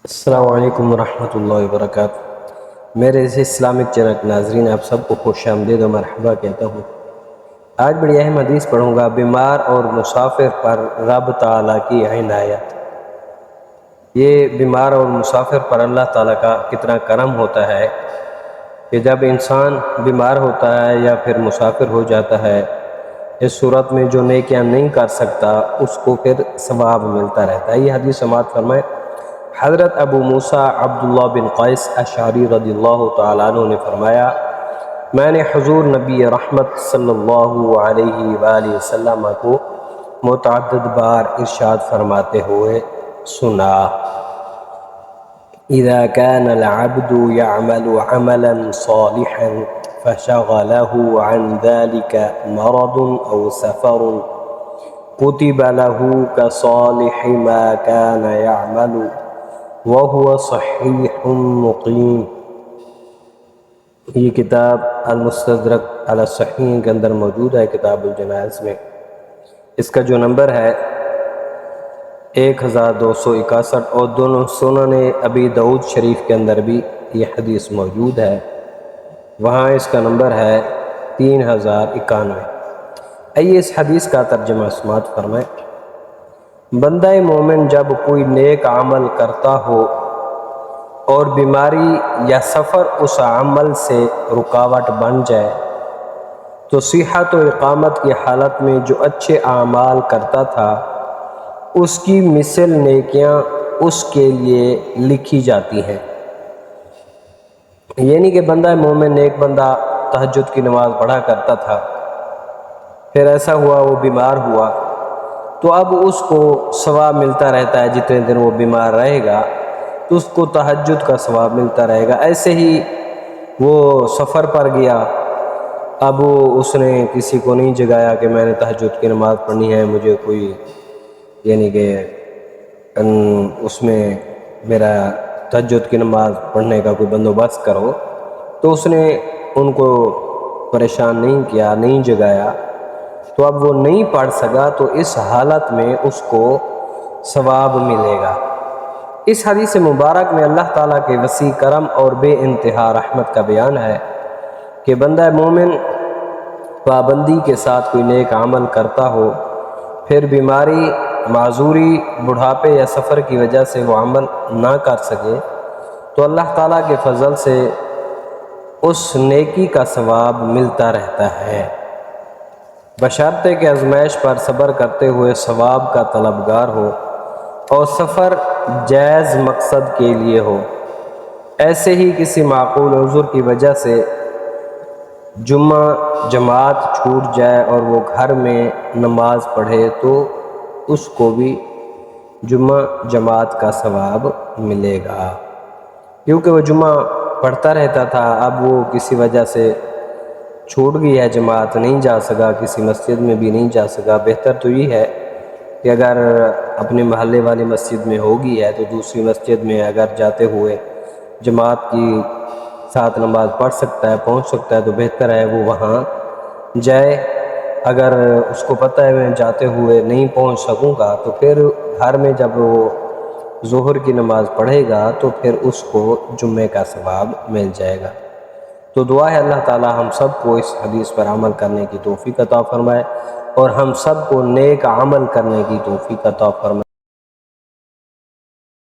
السلام علیکم ورحمۃ اللہ وبرکاتہ۔ میرے اس اسلامک چینل کے ناظرین آپ سب کو خوش آمدید و مرحبا کہتا ہوں۔ آج بڑی اہم حدیث پڑھوں گا، بیمار اور مسافر پر رب تعالیٰ کی عنایت۔ یہ بیمار اور مسافر پر اللہ تعالیٰ کا کتنا کرم ہوتا ہے کہ جب انسان بیمار ہوتا ہے یا پھر مسافر ہو جاتا ہے، اس صورت میں جو نیکیاں نہیں کر سکتا اس کو پھر ثواب ملتا رہتا ہے۔ یہ حدیث سماعت فرمائے۔ حضرت ابو موسیٰ عبداللہ بن قیس اشعری رضی اللہ تعالیٰ عنہ نے فرمایا، میں نے حضور نبی رحمت صلی اللہ علیہ وآلہ وسلم کو متعدد بار ارشاد فرماتے ہوئے سنا، اذا كان العبد يعمل عملا صالحا فشغله عن ذلك مرض او سفر كتب له كصالح ما كان يعمل وهو صحيح مقيم۔ یہ کتاب المستدرک علی الصحیحین کے اندر موجود ہے، کتاب الجنائز میں۔ اس کا جو نمبر ہے 1261، اور دونوں سنن ابی داؤد شریف کے اندر بھی یہ حدیث موجود ہے، وہاں اس کا نمبر ہے 3091۔ آئیے اس حدیث کا ترجمہ سماعت فرمائیں۔ بندہ مومن جب کوئی نیک عمل کرتا ہو اور بیماری یا سفر اس عمل سے رکاوٹ بن جائے تو صحت و اقامت کی حالت میں جو اچھے اعمال کرتا تھا اس کی مثل نیکیاں اس کے لیے لکھی جاتی ہیں۔ یعنی کہ بندہ مومن نیک بندہ تہجد کی نماز پڑھا کرتا تھا، پھر ایسا ہوا وہ بیمار ہوا تو اب اس کو ثواب ملتا رہتا ہے، جتنے دن وہ بیمار رہے گا تو اس کو تہجد کا ثواب ملتا رہے گا۔ ایسے ہی وہ سفر پر گیا، اب اس نے کسی کو نہیں جگایا کہ میں نے تہجد کی نماز پڑھنی ہے، مجھے کوئی یعنی کہ اس میں میرا تہجد کی نماز پڑھنے کا کوئی بندوبست کرو، تو اس نے ان کو پریشان نہیں کیا، نہیں جگایا، تو اب وہ نہیں پڑھ سکا، تو اس حالت میں اس کو ثواب ملے گا۔ اس حدیث مبارک میں اللہ تعالیٰ کے وسیع کرم اور بے انتہا رحمت کا بیان ہے کہ بندہ مومن پابندی کے ساتھ کوئی نیک عمل کرتا ہو، پھر بیماری، معذوری، بڑھاپے یا سفر کی وجہ سے وہ عمل نہ کر سکے تو اللہ تعالیٰ کے فضل سے اس نیکی کا ثواب ملتا رہتا ہے، بشرطے کہ آزمائش پر صبر کرتے ہوئے ثواب کا طلبگار ہو اور سفر جائز مقصد کے لیے ہو۔ ایسے ہی کسی معقول عذر کی وجہ سے جمعہ جماعت چھوٹ جائے اور وہ گھر میں نماز پڑھے تو اس کو بھی جمعہ جماعت کا ثواب ملے گا، کیونکہ وہ جمعہ پڑھتا رہتا تھا، اب وہ کسی وجہ سے چھوٹ گئی ہے جماعت، نہیں جا سکا، کسی مسجد میں بھی نہیں جا سکا۔ بہتر تو یہ ہے کہ اگر اپنے محلے والی مسجد میں ہوگی ہے تو دوسری مسجد میں اگر جاتے ہوئے جماعت کی ساتھ نماز پڑھ سکتا ہے، پہنچ سکتا ہے تو بہتر ہے وہ وہاں جائے۔ اگر اس کو پتہ ہے میں جاتے ہوئے نہیں پہنچ سکوں گا تو پھر گھر میں جب وہ ظہر کی نماز پڑھے گا تو پھر اس کو جمعے کا ثواب مل جائے گا۔ تو دعا ہے اللہ تعالی ہم سب کو اس حدیث پر عمل کرنے کی توفیق عطا فرمائے اور ہم سب کو نیک عمل کرنے کی توفیق عطا فرمائے۔